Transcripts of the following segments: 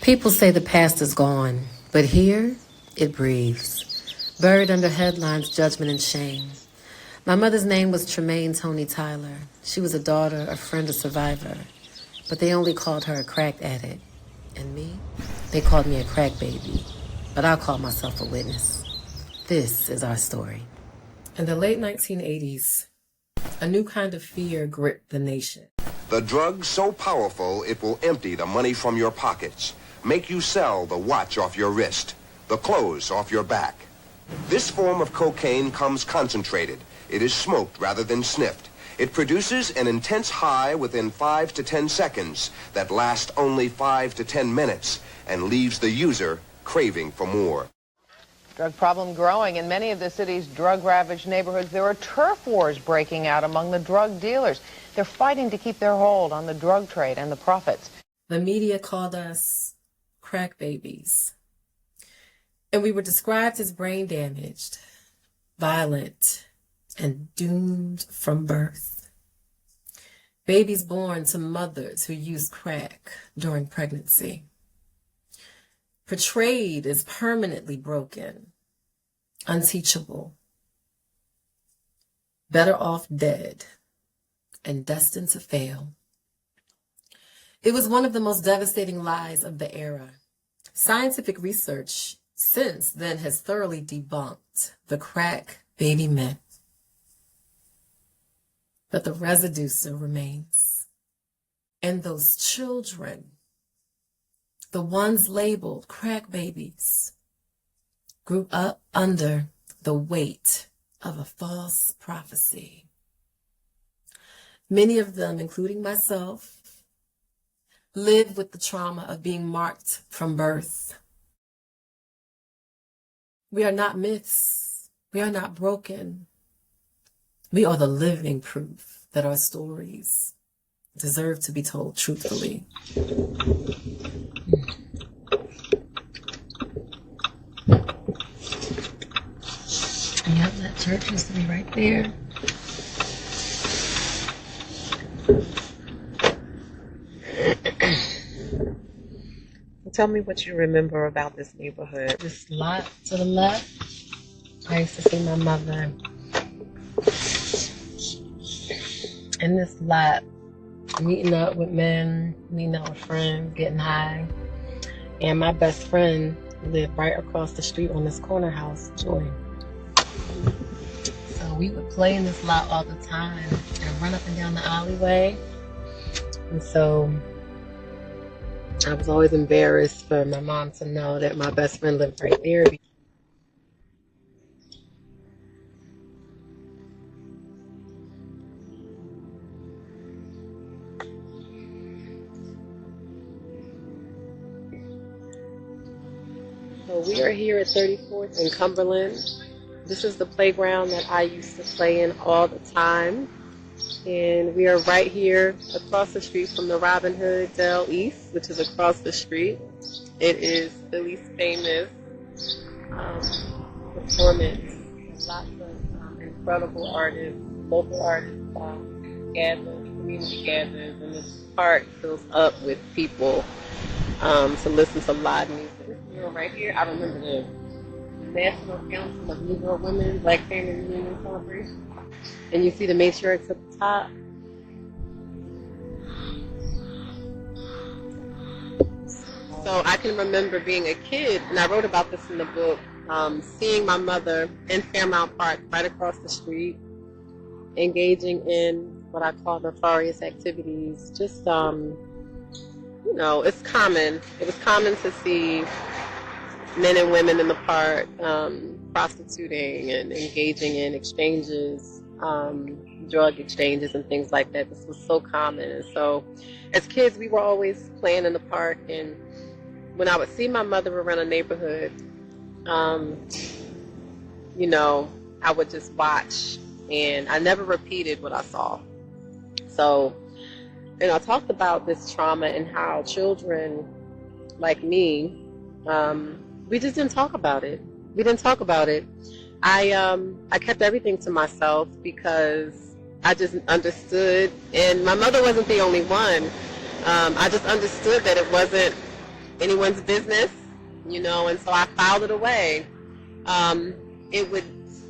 People say the past is gone, but here it breathes, buried under headlines, judgment, and shame. My mother's name was Tremaine Toni Tyler. She was a daughter, a friend, a survivor, but they only called her a crack addict. And me? They called me a crack baby, but I'll call myself a witness. This is our story. In the late 1980s, a new kind of fear gripped the nation. The drug so powerful it will empty the money from your pockets, make you sell the watch off your wrist, the clothes off your back. This form of cocaine comes concentrated. It is smoked rather than sniffed. It produces an intense high within 5 to 10 seconds that lasts only 5 to 10 minutes and leaves the user craving for more. Drug problem growing in many of the city's drug-ravaged neighborhoods. There are turf wars breaking out among the drug dealers. They're fighting to keep their hold on the drug trade and the profits. The media called us crack babies, and we were described as brain damaged, violent, and doomed from birth. Babies born to mothers who used crack during pregnancy. Portrayed as permanently broken, unteachable, better off dead, and destined to fail. It was one of the most devastating lies of the era. Scientific research since then has thoroughly debunked the crack baby myth. But the residue still remains. And those children, the ones labeled crack babies, grew up under the weight of a false prophecy. Many of them, including myself, live with the trauma of being marked from birth. We are not myths. We are not broken. We are the living proof that our stories deserve to be told truthfully. Yep, that church used to be right there. Tell me what you remember about this neighborhood. This lot to the left, I used to see my mother in this lot, meeting up with men, meeting up with friends, getting high. And my best friend lived right across the street on this corner house, Joy. So we would play in this lot all the time and run up and down the alleyway. And so I was always embarrassed for my mom to know that my best friend lived right there. So we are here at 34th and Cumberland. This is the playground that I used to play in all the time. And we are right here across the street from the Robin Hood Del East, which is across the street. It is Philly's famous performance. Lots of incredible artists, local artists gather, community gathers, and this park fills up with people to listen to live music. This mural right here, I remember the National Council of Negro Women Black Family Reunion Celebration. And you see the matriarchs at the top. So I can remember being a kid, and I wrote about this in the book, seeing my mother in Fairmount Park right across the street, engaging in what I call nefarious activities. Just, it's common. It was common to see men and women in the park prostituting and engaging in exchanges, drug exchanges and things like that. This was so common. And so as kids, we were always playing in the park. And when I would see my mother around a neighborhood, I would just watch. And I never repeated what I saw. So, I talked about this trauma and how children like me, we just didn't talk about it. We didn't talk about it. I kept everything to myself because I just understood, and my mother wasn't the only one. I just understood that it wasn't anyone's business, and so I filed it away. It would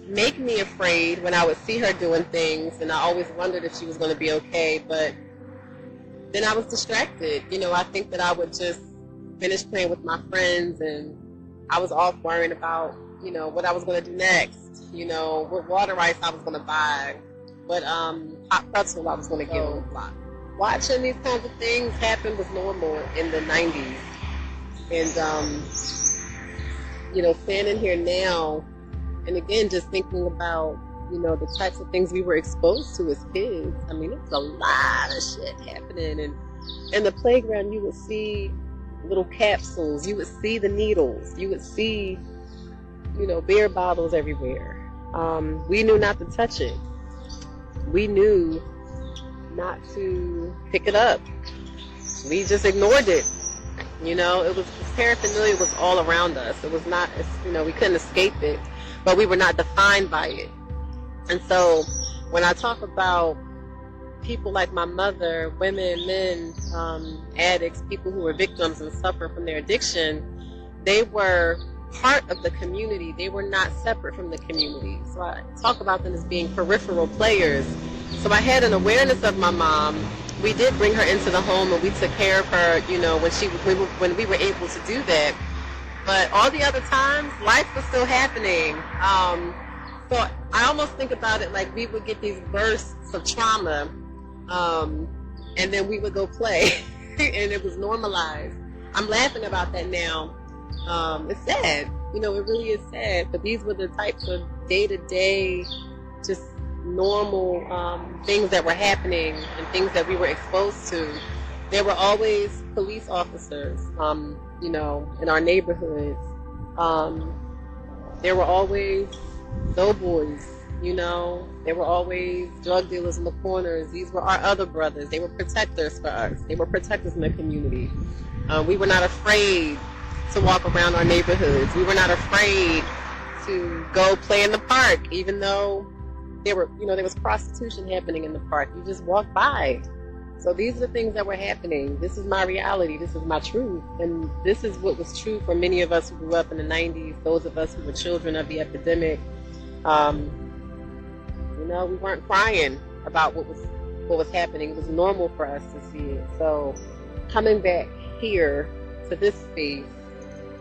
make me afraid when I would see her doing things, and I always wondered if she was going to be okay, but then I was distracted. I think that I would just finish playing with my friends, and I was off worrying about, what I was going to do next, what water ice I was going to buy, what hot pretzel I was going to get on the block. Watching these kinds of things happen was normal in the 90s. And, standing here now, and again, just thinking about, the types of things we were exposed to as kids. I mean, it was a lot of shit happening. And in the playground, you would see little capsules. You would see the needles. You would see, beer bottles everywhere. We knew not to touch it. We knew not to pick it up. We just ignored it. It was, paraphernalia was all around us. It was not, we couldn't escape it, but we were not defined by it. And so when I talk about people like my mother, women, men, addicts, people who were victims and suffer from their addiction, they were part of the community. They were not separate from the community. So I talk about them as being peripheral players. So I had an awareness of my mom. We did bring her into the home, and we took care of her, when we were able to do that. But all the other times, life was still happening. So I almost think about it like we would get these bursts of trauma, and then we would go play, and it was normalized. I'm laughing about that now. It's sad. It really is sad. But these were the types of day-to-day, just normal things that were happening and things that we were exposed to. There were always police officers, in our neighborhoods. There were always doughboys, There were always drug dealers in the corners. These were our other brothers. They were protectors for us. They were protectors in the community. We were not afraid to walk around our neighborhoods. We were not afraid to go play in the park, even though there was prostitution happening in the park. You just walked by. So these are the things that were happening. This is my reality. This is my truth. And this is what was true for many of us who grew up in the 90s, those of us who were children of the epidemic. We weren't crying about what was happening. It was normal for us to see it. So coming back here to this space,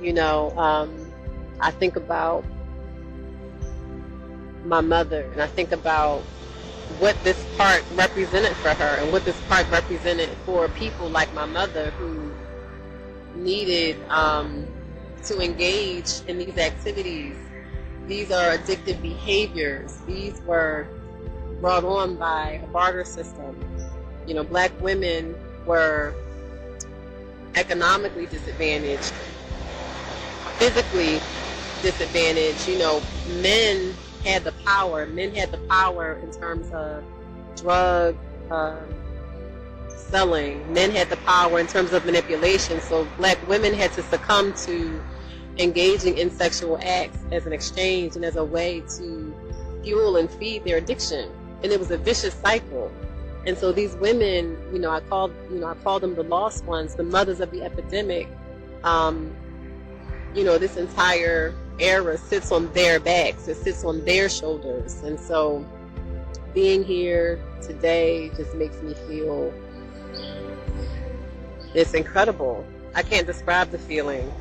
I think about my mother, and I think about what this park represented for her and what this park represented for people like my mother who needed to engage in these activities. These are addictive behaviors. These were brought on by a barter system. Black women were economically disadvantaged, physically disadvantaged. Men had the power. Men had the power in terms of drug selling. Men had the power in terms of manipulation. So black women had to succumb to engaging in sexual acts as an exchange and as a way to fuel and feed their addiction. And it was a vicious cycle. And so these women, I call them the lost ones, the mothers of the epidemic. This entire era sits on their backs. It sits on their shoulders. And so being here today just makes me feel it's incredible. I can't describe the feeling.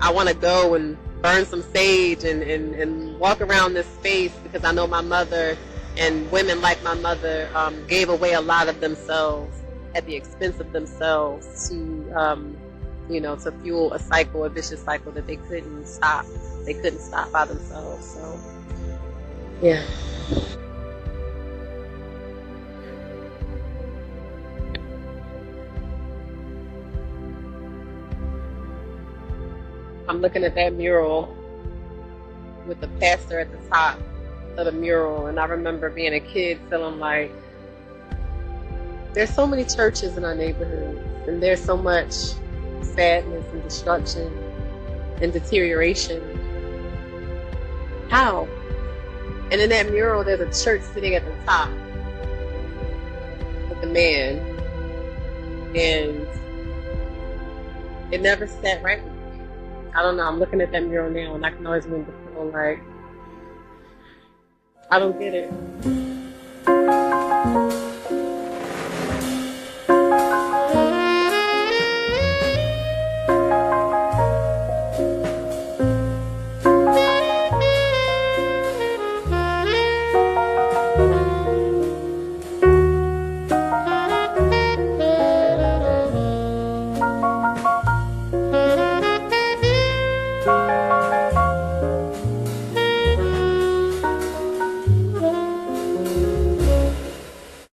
I want to go and burn some sage and walk around this space because I know my mother and women like my mother gave away a lot of themselves at the expense of themselves to fuel a cycle, a vicious cycle that they couldn't stop. They couldn't stop by themselves. So, yeah. I'm looking at that mural with the pastor at the top of the mural, and I remember being a kid feeling like there's so many churches in our neighborhood, and there's so much sadness and destruction and deterioration. How? And in that mural, there's a church sitting at the top with a man, and It never sat right with me. I don't know. I'm looking at that mural now, and I can always remember feeling like I don't get it.